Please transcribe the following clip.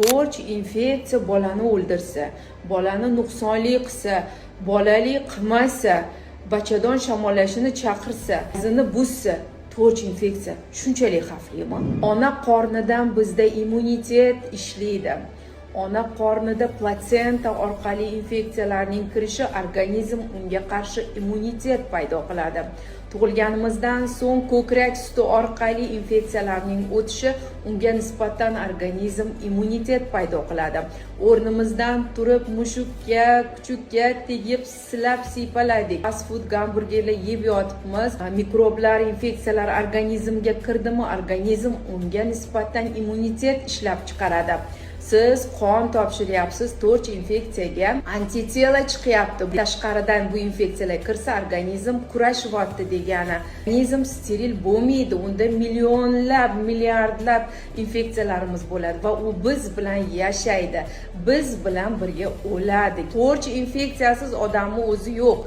Torch infeksiya bolani o'ldirsa, bolani nuqsonli qilsa, bolali qilmasa, bachadon shamollashini chaqirsa, qizini buzsa, torch infeksiya shunchalik xavflimi? Ona qornidan bizda immunitet ishlaydi. Ona qornida platsenta orqali infeksiyalarning kirishi organizm unga qarshi immunitet paydo qiladi. Tug'ilganimizdan so'ng ko'krak suti orqali infeksiyalarning o'tishi unga nisbatan organizm immunitet paydo qiladi. O'rnimizdan turib mushukka, kuchukka tegib silab siypaladik. Fast food gamburgerlar yeb yotibmiz. Mikroblar, infeksiyalar organizmga kirdimi, organizm unga nisbatan immunitet ishlab chiqaradi. Siz qon topshiryapsiz, torch infeksiyaga antitela chiqyapti. Tashqaridan bu infeksiyalar kirsa, organizm kurashyapti degani. Organizm steril bo'lmaydi. Unda millionlab, milliardlab infeksiyalarimiz bo'ladi va u biz bilan yashaydi. Biz bilan birga o'ladi. Torch infeksiyasiz odamning o'zi yo'q.